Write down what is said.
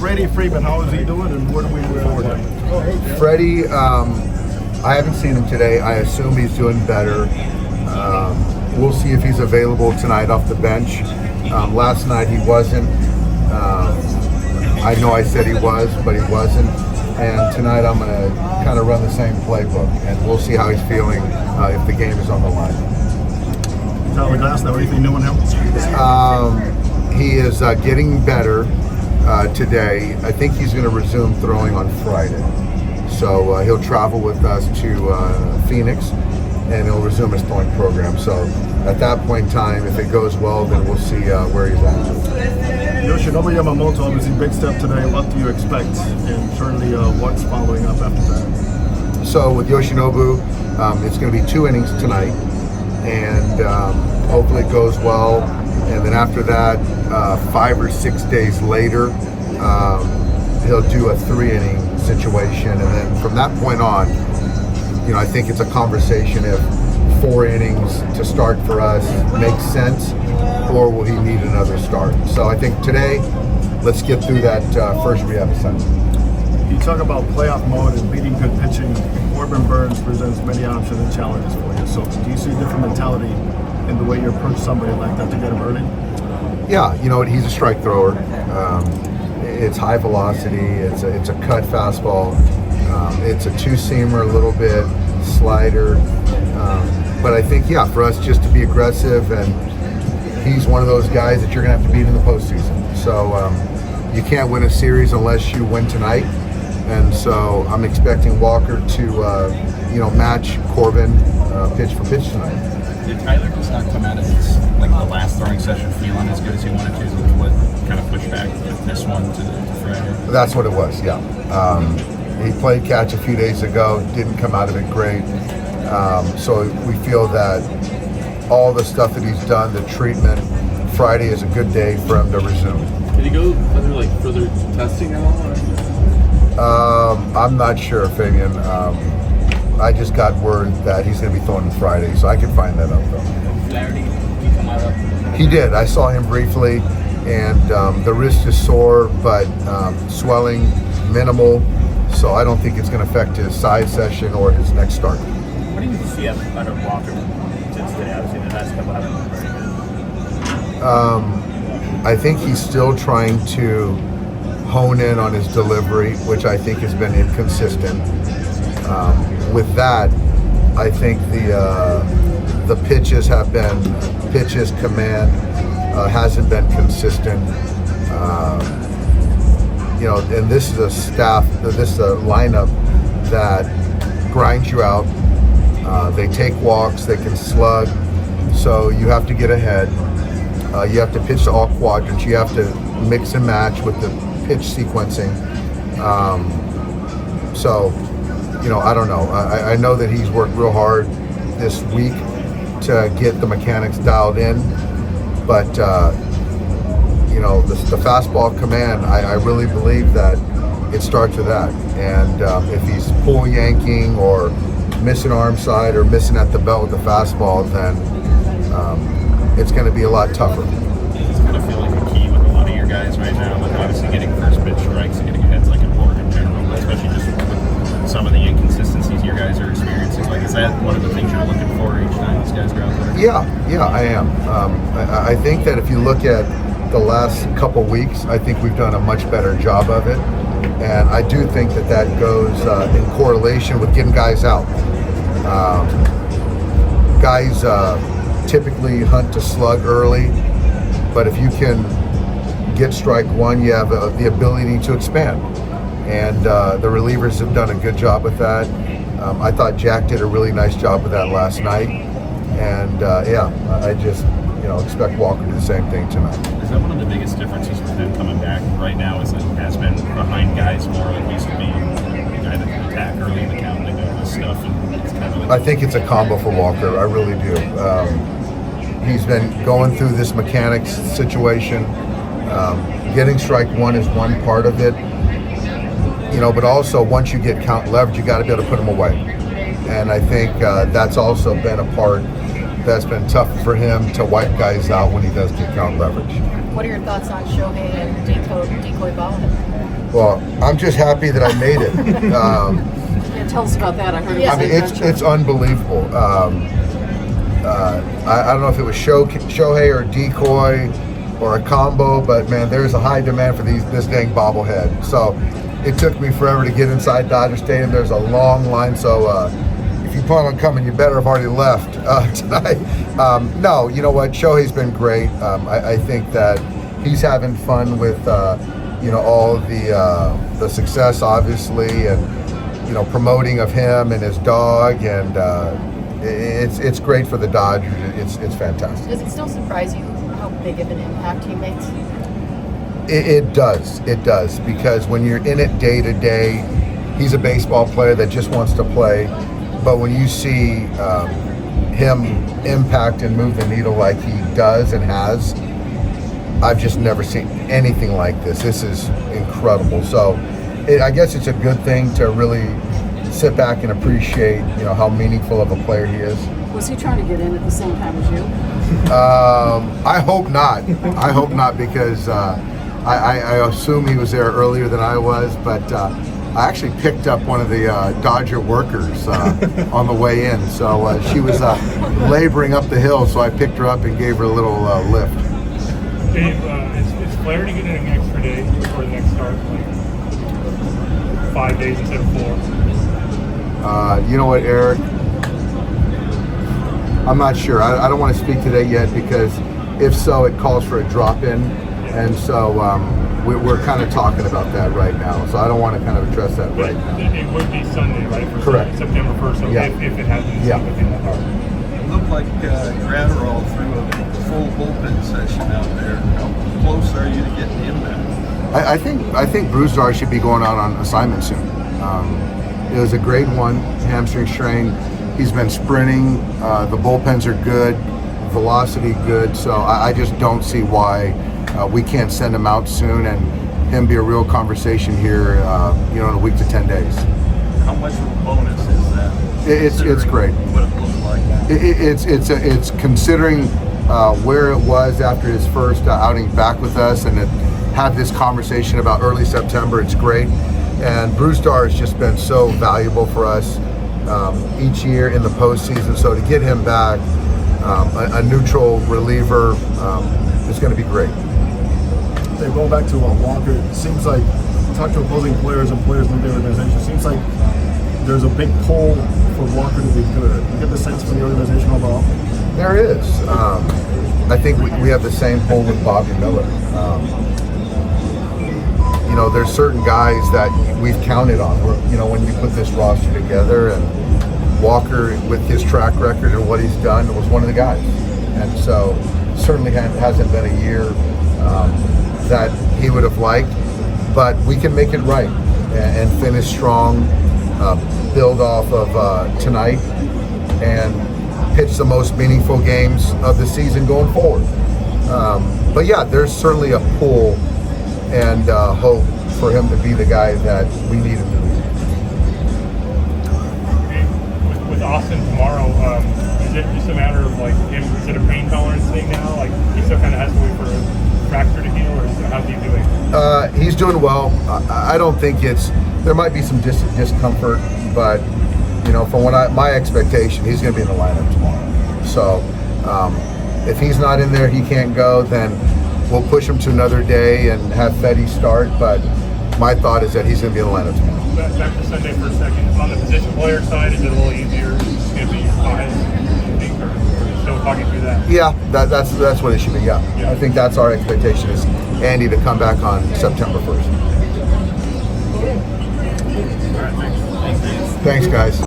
Freddie Freeman, how is he doing, and where do we move forward? Freddie, I haven't seen him today. I assume he's doing better. We'll see if he's available tonight off the bench. Last night he wasn't. I know I said he was, but he wasn't. And tonight I'm going to kind of run the same playbook, and we'll see how he's feeling if the game is on the line. Tyler Glasnow, anything new on him? He is getting better today. I think he's going to resume throwing on Friday. So he'll travel with us to Phoenix, and he'll resume his throwing program. So at that point in time, if it goes well, then we'll see where he's at. Yoshinobu Yamamoto, obviously big step today. What do you expect, and certainly what's following up after that? So with Yoshinobu, it's going to be 2 innings tonight, and hopefully it goes well. And then after that, 5 or 6 days later, he'll do a 3-inning situation, and then from that point on, I think it's a conversation if 4 innings to start for us makes sense, or will he need another start. So I think today, let's get through that first rehab assignment. You talk about playoff mode and beating good pitching. Corbin Burns presents many options and challenges for you. So do you see a different mentality in the way you approach somebody like that to get him early? Yeah, he's a strike thrower. It's high velocity. It's a cut fastball. It's a 2-seamer, a little bit slider. But I think, for us just to be aggressive, and he's one of those guys that you're going to have to beat in the postseason. So you can't win a series unless you win tonight. And so I'm expecting Walker to, match Corbin pitch for pitch tonight. Did Tyler just not come out of his, the last throwing session feeling as good as he wanted to? What kind of pushback with this one to Friday? That's what it was, yeah. He played catch a few days ago, didn't come out of it great. So we feel that all the stuff that he's done, the treatment, Friday is a good day for him to resume. Did he go further testing at all? I'm not sure, Fabian. I just got word that he's going to be throwing on Friday, so I can find that out though. Flaherty, did he come out of? He did. I saw him briefly, and the wrist is sore, but swelling minimal, so I don't think it's going to affect his side session or his next start. What do you see out of Walker today? Obviously, the last couple haven't been very good. I think he's still trying to hone in on his delivery, which I think has been inconsistent. With that, I think the pitches command hasn't been consistent. And this is a lineup that grinds you out. They take walks, they can slug, so you have to get ahead. You have to pitch to all quadrants. You have to mix and match with the pitch sequencing. I don't know. I know that he's worked real hard this week to get the mechanics dialed in, but the fastball command, I really believe that it starts with that. And if he's pull yanking or missing arm side or missing at the belt with the fastball, then it's going to be a lot tougher. It's kind of feel like a key with a lot of your guys right now, with obviously getting first pitch strikes and getting ahead's important in general, but especially just with some of the inconsistencies your guys are experiencing. Is that one of the things you're looking for each time these guys go out there? Yeah, I am. I think that if you look at the last couple weeks, I think we've done a much better job of it. And I do think that goes in correlation with getting guys out. Guys typically hunt to slug early, but if you can get strike one, you have the ability to expand. And the relievers have done a good job with that. I thought Jack did a really nice job with that last night. And I just expect Walker to do the same thing tonight. Is that one of the biggest differences with him coming back right now? Is it has been behind guys more, like used to be the guy that can attack early in the count and do all this stuff? And it's kind of I think it's a combo for Walker. I really do. He's been going through this mechanics situation. Getting strike one is one part of it. But also once you get count leverage, you got to be able to put him away. And I think that's also been a part that's been tough for him to wipe guys out when he does get count leverage. What are your thoughts on Shohei and Decoy Bobblehead? Well, I'm just happy that I made it. Yeah, tell us about that. I heard. I mean, it's unbelievable. I don't know if it was Shohei or Decoy or a combo, but man, there's a high demand for this dang bobblehead. So it took me forever to get inside Dodger Stadium. There's a long line, so if you plan on coming, you better have already left tonight. No, you know what? Shohei's been great. I think that he's having fun with all the success, obviously, and promoting of him and his dog, and it's great for the Dodgers. It's fantastic. Does it still surprise you how big of an impact he makes? It does, because when you're in it day to day, he's a baseball player that just wants to play. But when you see him impact and move the needle like he does and has, I've just never seen anything like this. This is incredible. So I guess it's a good thing to really sit back and appreciate, how meaningful of a player he is. Was he trying to get in at the same time as you? I hope not. I hope not, because I assume he was there earlier than I was, but I actually picked up one of the Dodger workers on the way in. So she was laboring up the hill, so I picked her up and gave her a little lift. Dave, is Flaherty getting an extra day before the next start? Like 5 days instead of 4? You know what, Eric? I'm not sure. I don't want to speak to that yet, because if so, it calls for a drop-in. And so we're kind of talking about that right now. So I don't want to kind of address that right now. It would be Sunday, right? For Correct. September 1st, so Yeah. if it happens within that hour. It looked like Graterol threw a full bullpen session out there. How close are you to getting him back? I think Brusdar should be going out on assignment soon. It was a grade 1 hamstring strain. He's been sprinting. The bullpens are good, velocity good. So I just don't see why we can't send him out soon and him be a real conversation here, in a week to 10 days. How much of a bonus is that? It's great. What it looked like. It's considering where it was after his first outing back with us, and have this conversation about early September. It's great, and Brusdar has just been so valuable for us each year in the postseason. So to get him back, a neutral reliever, is going to be great. Hey, going back to Walker, it seems like, talk to opposing players and players in the organization, it seems like there's a big pull for Walker to be good. You get the sense from the organization overall? There is. I think we have the same pull with Bobby Miller. There's certain guys that we've counted on. When you put this roster together, and Walker, with his track record and what he's done, was one of the guys. And so certainly hasn't been a year that he would have liked, but we can make it right and finish strong, build off of tonight, and pitch the most meaningful games of the season going forward. But yeah, there's certainly a pull and hope for him to be the guy that we need him to be. With Austin tomorrow, is it just a matter of like him, is it a pain tolerance thing now? Like he still kind of has to wait for a fracture to heal, or how's he doing? He's doing well. I don't think there might be some discomfort, but from my expectation, he's going to be in the lineup tomorrow. So if he's not in there, he can't go, then we'll push him to another day and have Freddie start. But my thought is that he's going to be in the lineup tomorrow. Back to Sunday for a second. On the position player side, is it a little easier? It's going to be 5, you think, or still talking through that? Yeah, that's what it should be. Yeah. I think that's our expectation, is Andy to come back on September 1st. All right, thanks. Thanks, guys.